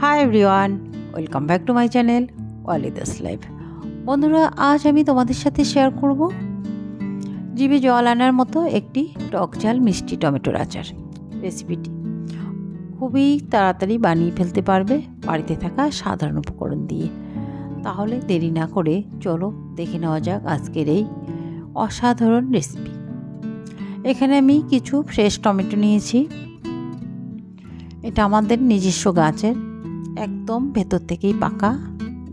High everyone, welcome back to my channel ওয়ালিদাস life. বন্ধুরা, আজ আমি তোমাদের সাথে শেয়ার করব জিভে জল আনার মতো একটি টক ঝাল মিষ্টি টমেটোর আচার রেসিপিটি। খুবই তাড়াতাড়ি বানিয়ে ফেলতে পারবে বাড়িতে থাকা সাধারণ উপকরণ দিয়ে। তাহলে দেরি না করে চলো দেখে নেওয়া যাক আজকের এই অসাধারণ রেসিপি। এখানে আমি কিছু ফ্রেশ টমেটো নিয়েছি। এটা আমাদের নিজস্ব গাছের, একদম ভেতর থেকেই পাকা,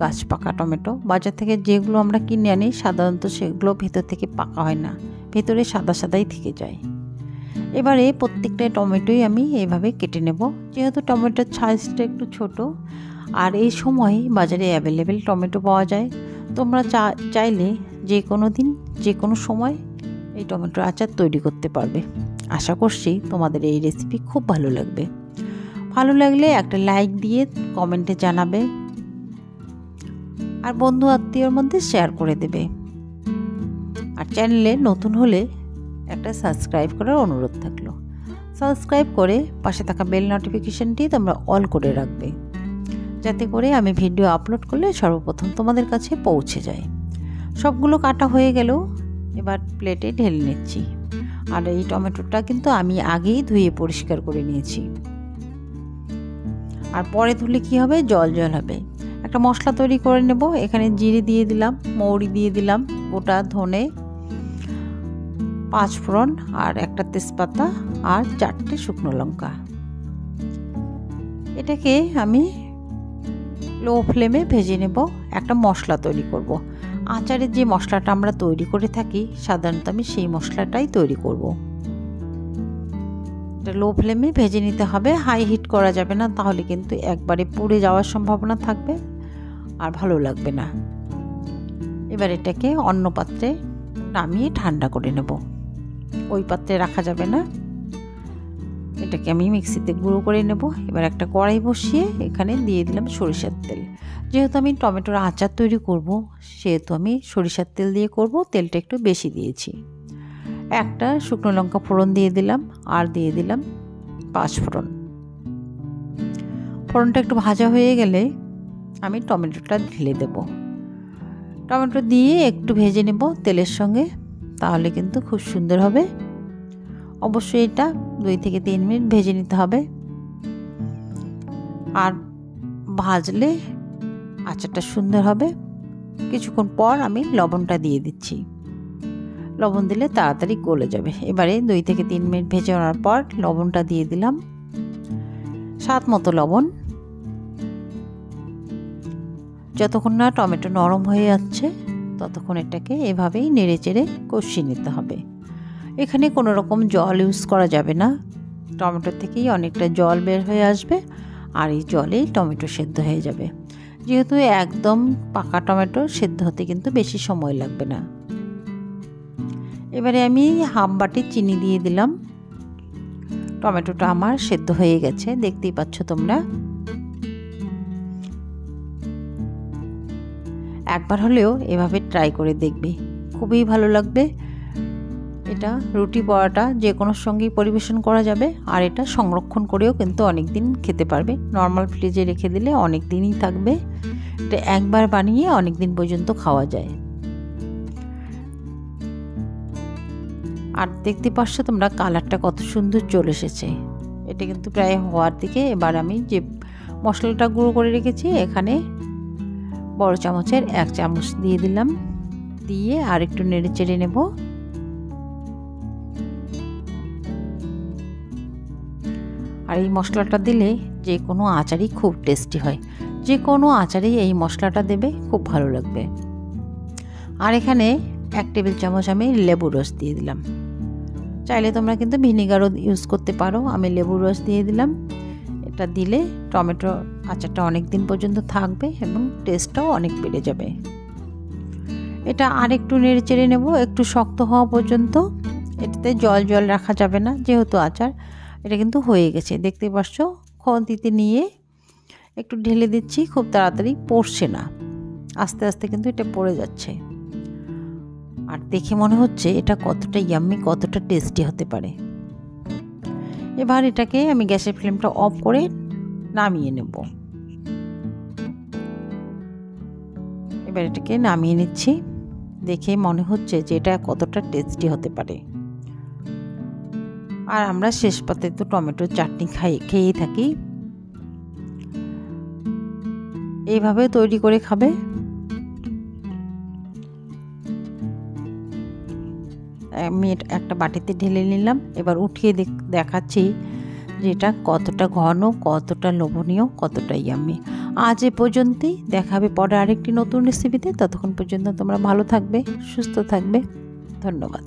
গাছ পাকা টমেটো। বাজার থেকে যেগুলো আমরা কিনে আনি সাধারণত সেগুলো ভেতর থেকে পাকা হয় না, ভেতরে সাদা সাদাই থেকে যায়। এবারে প্রত্যেকটা টমেটোই আমি এইভাবে কেটে নেব। যেহেতু টমেটোর সাইজটা একটু ছোট, আর এই সময় বাজারে অ্যাভেলেবেল টমেটো পাওয়া যায়, তোমরা চাইলে যে কোনো দিন যে কোনো সময় এই টমেটোর আচার তৈরি করতে পারবে। আশা করছি তোমাদের এই রেসিপি খুব ভালো লাগবে। ভালো লাগলে একটা লাইক দিয়ে কমেন্টে জানাবে, আর বন্ধু আত্মীয়র মধ্যে শেয়ার করে দেবে। আর চ্যানেলে নতুন হলে একটা সাবস্ক্রাইব করার অনুরোধ থাকলো। সাবস্ক্রাইব করে পাশে থাকা বেল নোটিফিকেশনটি তোমরা অল করে রাখবে, যাতে করে আমি ভিডিও আপলোড করলে সর্বপ্রথম তোমাদের কাছে পৌঁছে যায়। সবগুলো কাটা হয়ে গেল, এবার প্লেটে ঢেলে নিচ্ছি। আর এই টমেটোটা কিন্তু আমি আগেই ধুয়ে পরিষ্কার করে নিয়েছি। আর পরে ধুলে কি হবে, জল জল হবে। একটা মশলা তৈরি করে নেব। এখানে জিরে দিয়ে দিলাম, মৌরি দিয়ে দিলাম, গোটা ধনে, 5 ফোড়ন, আর একটা তেজপাতা, আর 4টে শুকনো লঙ্কা। এটাকে আমি লো ফ্লেমে ভেজে নেব। একটা মশলা তৈরি করব। আচারের যে মশলাটা আমরা তৈরি করে থাকি সাধারণত আমি সেই মশলাটাই তৈরি করব। এটা লো ফ্লেমে ভেজে নিতে হবে, হাই হিট করা যাবে না, তাহলে কিন্তু একবারে পুড়ে যাওয়ার সম্ভাবনা থাকবে আর ভালো লাগবে না। এবার এটাকে অন্য পাত্রে নামিয়ে ঠান্ডা করে নেব। ওই পাত্রে রাখা যাবে না। এটাকে আমি মিক্সিতে গুঁড়ো করে নেব। এবার একটা কড়াই বসিয়ে এখানে দিয়ে দিলাম সরিষার তেল। যেহেতু আমি টমেটোর আচার তৈরি করব, সেহেতু আমি সরিষার তেল দিয়ে করব। তেলটা একটু বেশি দিয়েছি। একটা শুকনো লঙ্কা ফোড়ন দিয়ে দিলাম, আর দিয়ে দিলাম 5 ফোড়ন। ফোড়নটা একটু ভাজা হয়ে গেলে আমি টমেটোটা ঢেলে দেব। টমেটো দিয়ে একটু ভেজে নেব তেলের সঙ্গে, তাহলে কিন্তু খুব সুন্দর হবে। অবশ্যই এটা 2 থেকে 3 মিনিট ভেজে নিতে হবে। আর ভাজলে আচারটা সুন্দর হবে। কিছুক্ষণ পর আমি লবণটা দিয়ে দিচ্ছি। লবণ দিলে তাড়াতাড়ি গলে যাবে। এবারে 2 থেকে 3 মিনিট ভেজে নেওয়ার পর লবণটা দিয়ে দিলাম, স্বাদ মতো লবণ। যতক্ষণ না টমেটো নরম হয়ে যাচ্ছে ততক্ষণ এটাকে এভাবেই নেড়ে চেড়ে কষিয়ে নিতে হবে। এখানে কোনো রকম জল ইউজ করা যাবে না। টমেটো থেকেই অনেকটা জল বের হয়ে আসবে, আর এই জলেই টমেটো সেদ্ধ হয়ে যাবে। যেহেতু একদম পাকা টমেটো, সেদ্ধ হতে কিন্তু বেশি সময় লাগবে না। এবারে আমি হাফ বাটি চিনি দিয়ে দিলাম। টমেটোটা আমার সেদ্ধ হয়ে গেছে, দেখতেই পাচ্ছ তোমরা। একবার হলেও এভাবে ট্রাই করে দেখবে, খুবই ভালো লাগবে। এটা রুটি পরোটা যে কোনো সঙ্গেই পরিবেশন করা যাবে। আর এটা সংরক্ষণ করেও কিন্তু অনেক দিন খেতে পারবে। নর্মাল ফ্রিজে রেখে দিলে অনেক দিনই থাকবে। এটা একবার বানিয়ে অনেক দিন পর্যন্ত খাওয়া যায়। আর দেখতে পাচ্ছ তোমরা কালারটা কত সুন্দর চলে এসেছে। এটা কিন্তু প্রায় হওয়ার দিকে। এবার আমি যে মশলাটা গুঁড়ো করে রেখেছি এখানে বড় চামচের 1 চামচ দিয়ে দিলাম। দিয়ে আর একটু নেড়ে চেড়ে নেব। আর এই মশলাটা দিলে যে কোনো আচারই খুব টেস্টি হয়। যে কোনো আচারেই এই মশলাটা দেবে, খুব ভালো লাগবে। আর এখানে 1 টেবিল চামচ আমি লেবুর রস দিয়ে দিলাম। চাইলে তোমরা কিন্তু ভিনেগারও ইউজ করতে পারো। আমি লেবুর রস দিয়ে দিলাম। এটা দিলে টমেটো আচারটা অনেক দিন পর্যন্ত থাকবে এবং টেস্টটাও অনেক বেড়ে যাবে। এটা আর একটু নেড়ে চেড়ে নেব, একটু শক্ত হওয়া পর্যন্ত। এটাতে জল জল রাখা যাবে না, যেহেতু আচার। এটা কিন্তু হয়ে গেছে, দেখতে পাচ্ছ। খন্তিতে নিয়ে একটু ঢেলে দিচ্ছি। খুব তাড়াতাড়ি পড়ছে না, আস্তে আস্তে কিন্তু এটা পড়ে যাচ্ছে। আর দেখে মনে হচ্ছে এটা কতটা ইয়াম্মি, কতটা টেস্টি হতে পারে। এবার এটাকে আমি গ্যাসের ফ্লেমটা অফ করে নামিয়ে নেব। এবার এটাকে নামিয়ে নিচ্ছি। দেখে মনে হচ্ছে যে এটা কতটা টেস্টি হতে পারে। আর আমরা শেষ পাতে তো টমেটোর চাটনি খেয়েই থাকি। এইভাবে তৈরি করে খাবে। আমি একটা বাটিতে ঢেলে নিলাম। এবার উঠিয়ে দেখাচ্ছি যে এটা কতটা ঘন, কতটা লোভনীয়, কতটা ইয়াম্মি। আজ এ পর্যন্তই। দেখা হবে পরে আরেকটি নতুন রেসিপিতে। ততক্ষণ পর্যন্ত তোমরা ভালো থাকবে, সুস্থ থাকবে। ধন্যবাদ।